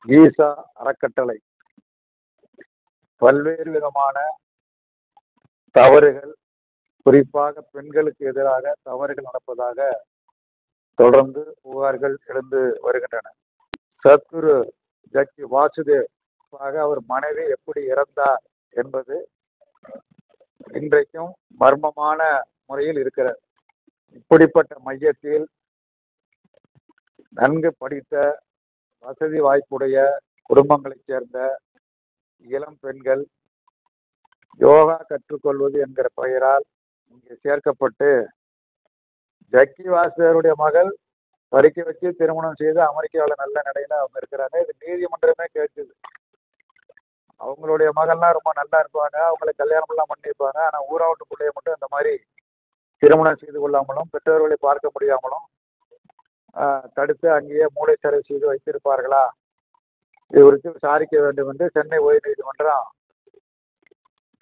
ஈசா அறக்கட்டளை பல்வேறு விதமான தவறுகள், குறிப்பாக பெண்களுக்கு எதிராக தவறுகள் நடப்பதாக தொடர்ந்து புகார்கள் எழுந்து வருகின்றன. சத்குரு ஜக்கி வாசுதேவ் அவர் மனைவி எப்படி இறந்தார் என்பது இன்றைக்கும் மர்மமான முறையில் இருக்கிறது. இப்படிப்பட்ட மையத்தில் நன்கு படித்த வசதி வாய்ப்புடைய குடும்பங்களைச் சேர்ந்த இளம் பெண்கள் யோகா கற்றுக்கொள்வது என்கிற பெயரால் இங்கே சேர்க்கப்பட்டு ஜக்கி வாசுதேவருடைய மகள் படிக்க வச்சு திருமணம் செய்து அமெரிக்காவில் நல்ல நிலையில அவங்க இருக்கிறாங்க. இது நீதிமன்றமே கேட்குது. அவங்களுடைய மகள்லாம் ரொம்ப நல்லா இருப்பாங்க, அவங்களை கல்யாணம் எல்லாம் பண்ணியிருப்பாங்க. ஆனால் ஊராவட்டு பிள்ளைய மட்டும் இந்த மாதிரி திருமணம் செய்து கொள்ளாமலும் பெற்றோர்களை பார்க்க முடியாமலும் தடுத்து அங்கேயே மூளை சிறை செய்து வைத்திருப்பார்களா, இது குறித்து விசாரிக்க வேண்டும் என்று சென்னை உயர்நீதிமன்றம்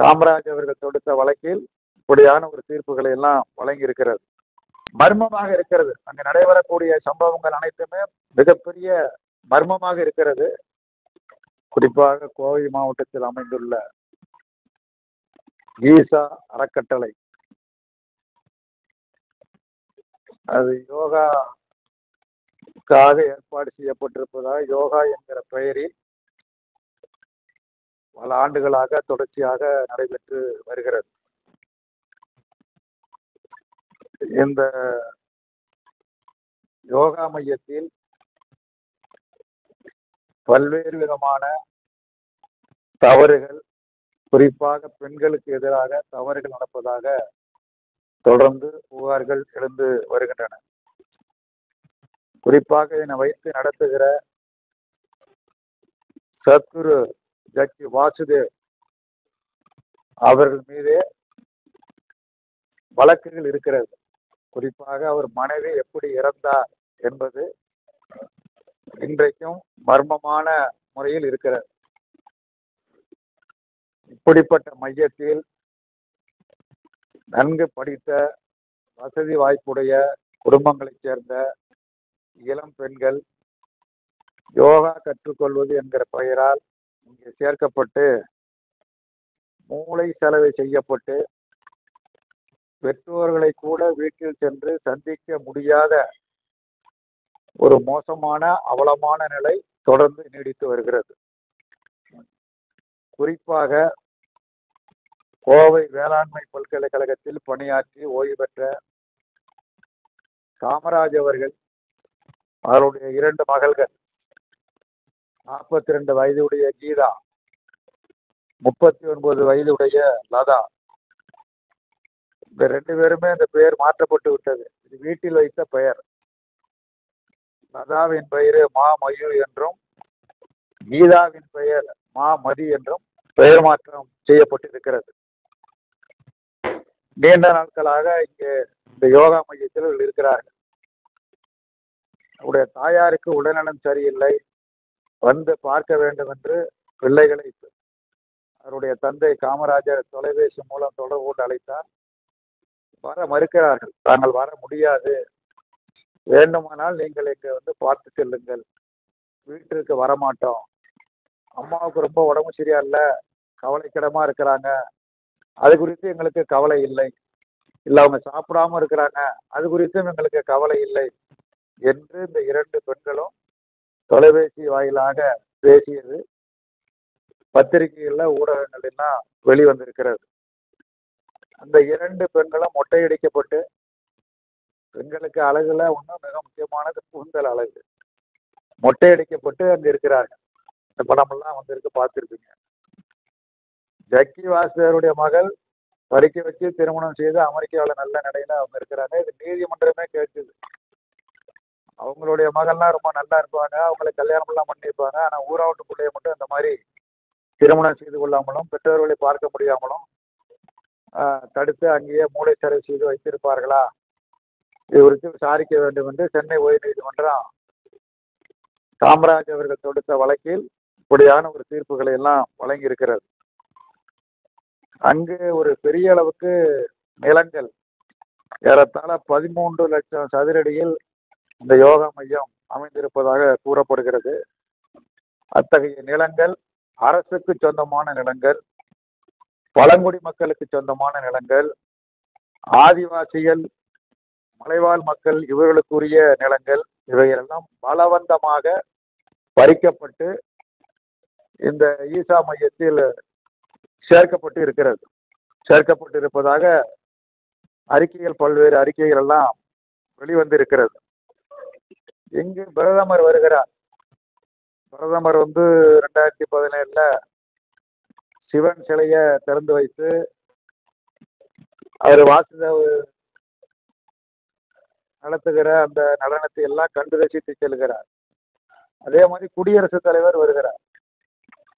காமராஜ் அவர்கள் தொடுத்த வழக்கில் இப்படியான ஒரு தீர்ப்புகளை எல்லாம் வழங்கி இருக்கிறது. மர்மமாக இருக்கிறது. அங்கு நடைபெறக்கூடிய சம்பவங்கள் அனைத்துமே மிகப்பெரிய மர்மமாக இருக்கிறது. குறிப்பாக கோவை மாவட்டத்தில் அமைந்துள்ள ஈசா அறக்கட்டளை, அது யோகாக்காக ஏற்பாடு செய்யப்பட்டிருப்பதாக யோகா என்கிற பெயரில் பல ஆண்டுகளாக தொடர்ச்சியாக நடைபெற்று வருகிறது. இந்த யோகா மையத்தில் பல்வேறு விதமான தவறுகள், குறிப்பாக பெண்களுக்கு எதிராக தவறுகள் நடப்பதாக தொடர்ந்து புகார்கள் எழுந்து வருகின்றன. குறிப்பாக இதனை வைத்து நடத்துகிற சத்குரு ஜக்கி வாசுதேவ் அவர்கள் மீதே வழக்குகள் இருக்கிறது. குறிப்பாக அவர் மனைவி எப்படி இறந்தார் என்பது இன்றைக்கும் மர்மமான முறையில் இருக்கிறது. இப்படிப்பட்ட மையத்தில் நன்கு படித்த வசதி வாய்ப்புடைய குடும்பங்களைச் சேர்ந்த இளம் பெண்கள் யோகா கற்றுக்கொள்வது என்கிற பெயரால் இங்கே சேர்க்கப்பட்டு மூளை செலவை செய்யப்பட்டு பெற்றோர்களை கூட வீட்டில் சென்று சந்திக்க முடியாத ஒரு மோசமான அவலமான நிலை தொடர்ந்து நீடித்து வருகிறது. குறிப்பாக கோவை வேளாண்மை பல்கலைக்கழகத்தில் பணியாற்றி ஓய்வு பெற்ற காமராஜ் அவர்கள், அவருடைய 2 மகள்கள், 42 வயதுடைய கீதா, 39 வயதுடைய லதா, இந்த 2 பேருமே இந்த பெயர் மாற்றப்பட்டு விட்டது. இது வீட்டில் வைத்த பெயர். லதாவின் பெயர் மா மயூ என்றும், கீதாவின் பெயர் மா மதி என்றும் பெயர் மாற்றம் செய்யப்பட்டிருக்கிறது. நீண்ட நாட்களாக இங்கே இந்த யோகா மையத்தில் இருக்கிறார்கள். அவருடைய தாயாருக்கு உடல்நலம் சரியில்லை, வந்து பார்க்க வேண்டும் என்று பிள்ளைகளை அவருடைய தந்தை காமராஜர் தொலைபேசி மூலம் தொடர்பு கொண்டு அழைத்தார். வர மறுக்கிறார்கள். தாங்கள் வர முடியாது, வேண்டுமானால் நீங்கள் இங்கே வந்து பார்த்து செல்லுங்கள், வீட்டிற்கு வரமாட்டோம், அம்மாவுக்கு ரொம்ப உடம்பு சரியா இல்லை, கவலைக்கிடமா இருக்கிறாங்க, அது குறித்து எங்களுக்கு கவலை இல்லை, இல்லை அவங்க சாப்பிடாம இருக்கிறாங்க, அது குறித்தும் எங்களுக்கு கவலை இல்லை என்று இந்த 2 பெண்களும் தொலைபேசி வாயிலாக பேசியது பத்திரிகைகளில் ஊடகங்கள் எல்லாம் வெளிவந்திருக்கிறது. அந்த 2 பெண்களும் மொட்டையடிக்கப்பட்டு, பெண்களுக்கு அழகுல ஒன்றும் மிக முக்கியமானது கூந்தல் அழகு, மொட்டையடிக்கப்பட்டு அங்கே இருக்கிறார்கள். இந்த படமெல்லாம் வந்திருக்கு, பார்த்துருப்பீங்க. ஜக்கி வாசுதேவருடைய மகள் படிக்க வச்சு திருமணம் செய்து அமெரிக்காவில் நல்ல நிலையில அவங்க இருக்கிறாங்க. இது நீதிமன்றமே கேட்குது. அவங்களுடைய மகள்லாம் ரொம்ப நல்லா இருப்பாங்க, அவங்களை கல்யாணம் எல்லாம் பண்ணியிருப்பாங்க. ஆனால் ஊராவட்டு பிள்ளைய மட்டும் இந்த மாதிரி திருமணம் செய்து கொள்ளாமலும் பெற்றோர்களை பார்க்க முடியாமலும் தடுத்து அங்கேயே மூளை சிறை செய்து வைத்திருப்பார்களா, இது குறித்து விசாரிக்க வேண்டும் என்று சென்னை உயர்நீதிமன்றம் காமராஜ் அவர்கள் தொடுத்த வழக்கில் இப்படியான ஒரு தீர்ப்புகளை எல்லாம் வழங்கி இருக்கிறது. அங்கு ஒரு பெரிய அளவுக்கு நிலங்கள், ஏறத்தாழ 13 லட்சம் சதுரடியில் இந்த யோகா மையம் அமைந்திருப்பதாக கூறப்படுகிறது. அத்தகைய நிலங்கள் அரசுக்கு சொந்தமான நிலங்கள், பழங்குடி மக்களுக்கு சொந்தமான நிலங்கள், ஆதிவாசிகள், மலைவாழ் மக்கள் இவர்களுக்குரிய நிலங்கள், இவையெல்லாம் பலவந்தமாக பறிக்கப்பட்டு இந்த ஈசா மையத்தில் சேர்க்கப்பட்டு இருக்கிறது. சேர்க்கப்பட்டு இருப்பதாக அறிக்கைகள், பல்வேறு அறிக்கைகள் எல்லாம் வெளிவந்து இருக்கிறது. இங்கு பிரதமர் வருகிறார். பிரதமர் 2017 சிவன் சிலையை திறந்து வைத்து அவர் வாசுதேவ் நடத்துகிற அந்த நடனத்தை எல்லாம் கண்டு ரசித்து செல்கிறார். அதே மாதிரி குடியரசுத் தலைவர் வருகிறார்.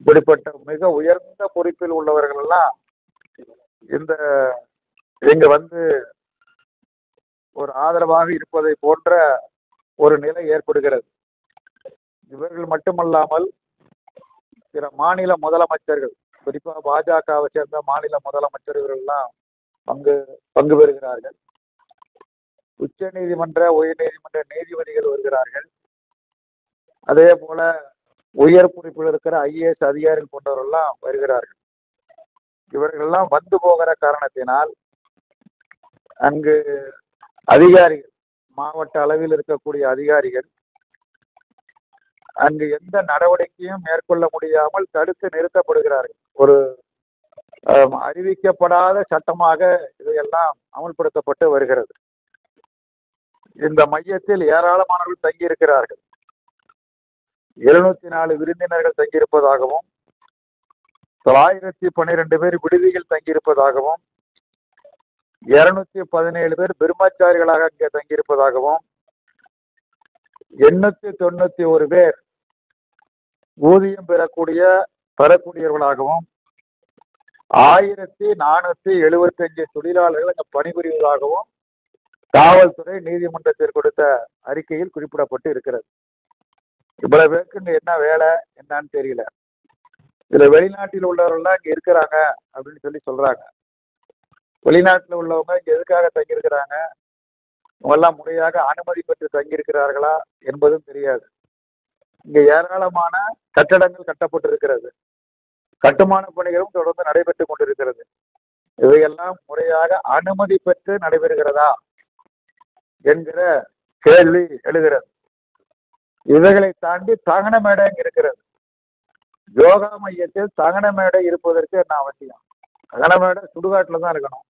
இப்படிப்பட்ட மிக உயர்ந்த பொறுப்பில் உள்ளவர்கள் எல்லாம் இங்க ஒரு ஆதரவாக இருப்பதை போன்ற ஒரு நிலை ஏற்படுகிறது. இவர்கள் மட்டுமல்லாமல் பிற மாநில முதலமைச்சர்கள், குறிப்பாக பாஜகவை சேர்ந்த மாநில முதலமைச்சர்கள் எல்லாம் பங்கு பெறுகிறார்கள். உச்ச நீதிமன்ற, உயர் நீதிமன்ற நீதிபதிகள் வருகிறார்கள். அதே போல உயர் பொறுப்பில் இருக்கிற IAS அதிகாரிகள் போன்றவர்கள்லாம் வருகிறார்கள். இவர்கள்லாம் வந்து போகிற காரணத்தினால் அங்கு அதிகாரிகள், மாவட்ட அளவில் இருக்கக்கூடிய அதிகாரிகள் அங்கு எந்த நடவடிக்கையும் மேற்கொள்ள முடியாமல் தடுத்து நிறுத்தப்படுகிறார்கள். ஒரு அறிவிக்கப்படாத சட்டமாக இதையெல்லாம் அமல்படுத்தப்பட்டு வருகிறது. இந்த மையத்தில் ஏராளமானவர்கள் தங்கியிருக்கிறார்கள். 704 விருந்தினர்கள் தங்கியிருப்பதாகவும், 912 பேர் விடுதிகள் தங்கியிருப்பதாகவும், 217 பேர் பிரம்மச்சாரிகளாக அங்கே தங்கியிருப்பதாகவும், 891 பேர் ஊதியம் பெறக்கூடியவர்களாகவும், 1475 தொழிலாளர்கள் அங்கு பணிபுரிவதாகவும் காவல்துறை நீதிமன்றத்தில் கொடுத்த அறிக்கையில் குறிப்பிடப்பட்டு இருக்கிறது. இவ்வளவு பேருக்கு என்ன வேலை என்னன்னு தெரியல. இதுல வெளிநாட்டில் உள்ளவர்கள்லாம் இங்க இருக்கிறாங்க அப்படின்னு சொல்றாங்க. வெளிநாட்டில் உள்ளவங்க இங்க எதுக்காக தங்கியிருக்கிறாங்க, இவங்கெல்லாம் முறையாக அனுமதி பெற்று தங்கியிருக்கிறார்களா என்பதும் தெரியாது. இங்க ஏராளமான கட்டடங்கள் கட்டப்பட்டிருக்கிறது. கட்டுமான பணிகளும் தொடர்ந்து நடைபெற்றுக் கொண்டிருக்கிறது. இவையெல்லாம் முறையாக அனுமதி பெற்று நடைபெறுகிறதா என்கிற கேள்வி எழுகிறது. இவைகளை தாண்டி தகன மேடை இருக்கிறது. யோகா மையத்தில் தகன மேடை இருப்பதற்கு என்ன அவசியம்? தகன மேடை சுடுகாட்டுல தான் இருக்கணும்.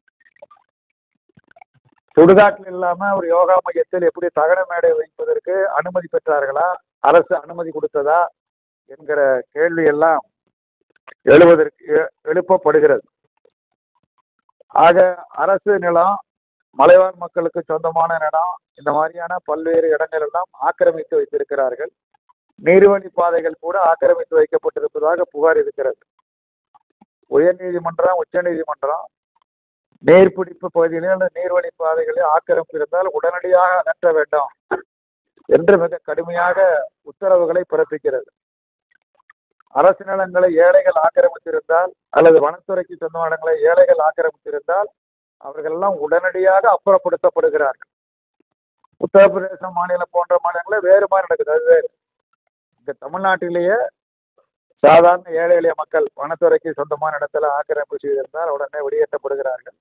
சுடுகாட்டில் இல்லாம ஒரு யோகா மையத்தில் எப்படி தகன மேடை வைப்பதற்கு அனுமதி பெற்றார்களா, அரசு அனுமதி கொடுத்ததா என்கிற கேள்வி எல்லாம் எழுப்பப்படுகிறது. ஆக அரசு நிலம், மலைவாழ் மக்களுக்கு சொந்தமான நிலம், இந்த மாதிரியான பல்வேறு இடங்கள் எல்லாம் ஆக்கிரமித்து வைத்திருக்கிறார்கள். நீர்வழி பாதைகள் கூட ஆக்கிரமித்து வைக்கப்பட்டிருப்பதாக புகார் இருக்கிறது. உயர் நீதிமன்றம், உச்ச நீதிமன்றம் நீர்பிடிப்பு பகுதியிலே அல்லது நீர்வழி பாதைகளில் ஆக்கிரமிப்பு இருந்தால் உடனடியாக அகற்ற வேண்டும் என்று மிக கடுமையாக உத்தரவுகளை பிறப்பிக்கிறது. அரசு நிலங்களை ஏழைகள் ஆக்கிரமித்திருந்தால் அல்லது வனத்துறைக்கு சொந்தமான இடங்களை ஏழைகள் ஆக்கிரமித்திருந்தால் அவர்கள் எல்லாம் உடனடியாக அப்புறப்படுத்தப்படுகிறார்கள். உத்தரப்பிரதேச மாநிலம் போன்ற மாநிலங்களில் வேறு மாதிரி நடக்குது. அது வேறு. இந்த தமிழ்நாட்டிலேயே சாதாரண ஏழை எளிய மக்கள் வனத்துறைக்கு சொந்தமான இடத்துல ஆக்கிரமிப்பு செய்திருந்தால் உடனே வெளியேற்றப்படுகிறார்கள்.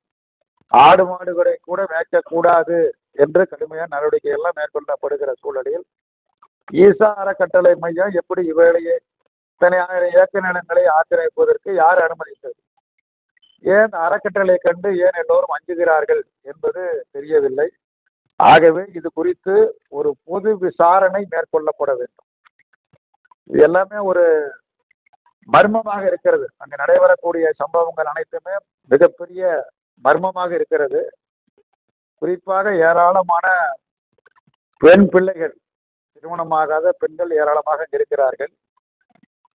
ஆடு மாடுகளை கூட மேய்க்கக்கூடாது என்று கடுமையான நடவடிக்கை எல்லாம் மேற்கொள்ளப்படுகிற சூழலில் ஈசா அறக்கட்டளை மையம் எப்படி இவைகளையே இத்தனை ஆயிரம் ஏக்கர் நிலங்களை ஆக்கிரமிப்பதற்கு யார் அனுமதித்தது? ஏன் அறக்கட்டளை கண்டு ஏன் எல்லோரும் அஞ்சுகிறார்கள் என்பது தெரியவில்லை. ஆகவே இது குறித்து ஒரு பொது விசாரணை மேற்கொள்ளப்பட வேண்டும். இது எல்லாமே ஒரு மர்மமாக இருக்கிறது. அங்கு நடைபெறக்கூடிய சம்பவங்கள் அனைத்துமே மிகப்பெரிய மர்மமாக இருக்கிறது. குறிப்பாக ஏராளமான பெண் பிள்ளைகள், திருமணமாகாத பெண்கள் ஏராளமாக இருக்கிறார்கள்.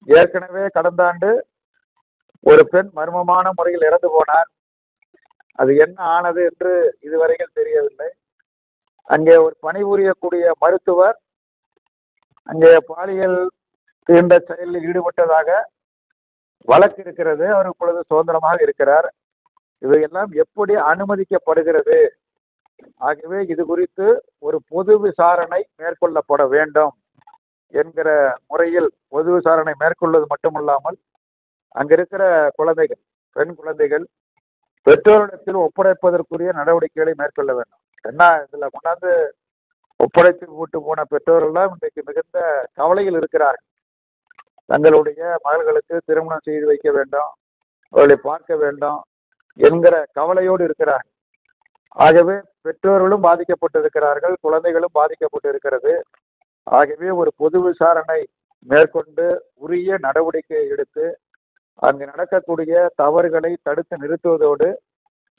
ஏற்கனவே கடந்த ஆண்டு ஒரு பெண் மர்மமான முறையில் இறந்து போனார். அது என்ன ஆனது என்று இதுவரையில் தெரியவில்லை. அங்கே ஒரு பணிபுரியக்கூடிய மருத்துவர் அங்கே பாலியல் தீண்ட செயலில் ஈடுபட்டதாக வழக்கு இருக்கிறது. அவர் இப்பொழுது சுதந்திரமாக இருக்கிறார். இவையெல்லாம் எப்படி அனுமதிக்கப்படுகிறது? ஆகவே இது குறித்து ஒரு பொது விசாரணை மேற்கொள்ளப்பட வேண்டும் என்கிற முறையில் பொது விசாரணை மேற்கொள்வது மட்டுமல்லாமல் அங்க இருக்கிற குழந்தைகள், பெண் குழந்தைகள் பெற்றோரிடத்தில் ஒப்படைப்பதற்குரிய நடவடிக்கைகளை மேற்கொள்ள வேண்டும். என்ன இதுல கொண்டாந்து ஒப்படைத்து விட்டு போன பெற்றோரெல்லாம் இன்றைக்கு மிகுந்த கவலையில் இருக்கிறார்கள். தங்களுடைய மகள்களுக்கு திருமணம் செய்து வைக்க வேண்டும், அவர்களை பார்க்க வேண்டும் என்கிற கவலையோடு இருக்கிறார்கள். ஆகவே பெற்றோர்களும் பாதிக்கப்பட்டிருக்கிறார்கள், குழந்தைகளும் பாதிக்கப்பட்டு இருக்கிறது. ஆகவே ஒரு பொது விசாரணை மேற்கொண்டு உரிய நடவடிக்கை எடுத்து அங்கு நடக்கக்கூடிய தவறுகளை தடுத்து நிறுத்துவதோடு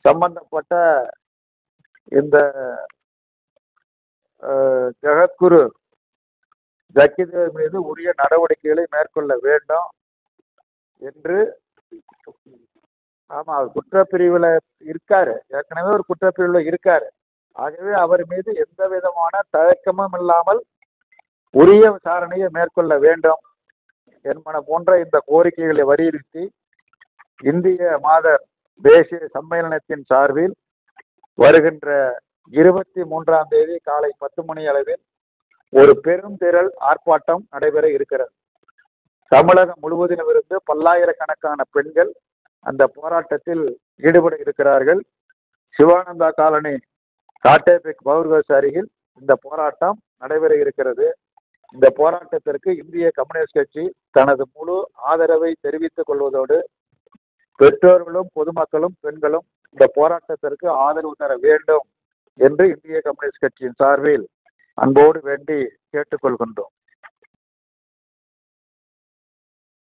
சம்பந்தப்பட்ட இந்த ஜெகத்குரு ஜக்கிதேவ் மீது உரிய நடவடிக்கைகளை மேற்கொள்ள வேண்டும் என்று. ஆமா, அவர் குற்றப்பிரிவுல இருக்காரு, ஏற்கனவே ஒரு குற்றப்பிரிவுல இருக்காரு. ஆகவே அவர் மீது எந்த விதமான தயக்கமும் இல்லாமல் உரிய விசாரணையை மேற்கொள்ள வேண்டும் என்பன போன்ற இந்த கோரிக்கைகளை வலியுறுத்தி இந்திய மாதர் தேசிய சம்மேளனத்தின் சார்பில் வருகின்ற 23ஆம் தேதி காலை 10 மணி அளவில் ஒரு பெரும் திரள் ஆர்ப்பாட்டம் நடைபெற இருக்கிறது. தமிழகம் முழுவதிலும் இருந்து பல்லாயிரக்கணக்கான பெண்கள் அந்த போராட்டத்தில் ஈடுபட இருக்கிறார்கள். சிவானந்தா காலனி காட்டேபெக் பவுர்கஸ் அருகில் இந்த போராட்டம் நடைபெற இருக்கிறது. இந்த போராட்டத்திற்கு இந்திய கம்யூனிஸ்ட் கட்சி தனது முழு ஆதரவை தெரிவித்துக் கொள்வதோடு பெற்றோர்களும் பொதுமக்களும் பெண்களும் இந்த போராட்டத்திற்கு ஆதரவு தர வேண்டும் என்று இந்திய கம்யூனிஸ்ட் கட்சியின் சார்பில் அன்போடு வேண்டி கேட்டுக்கொள்கின்றோம்.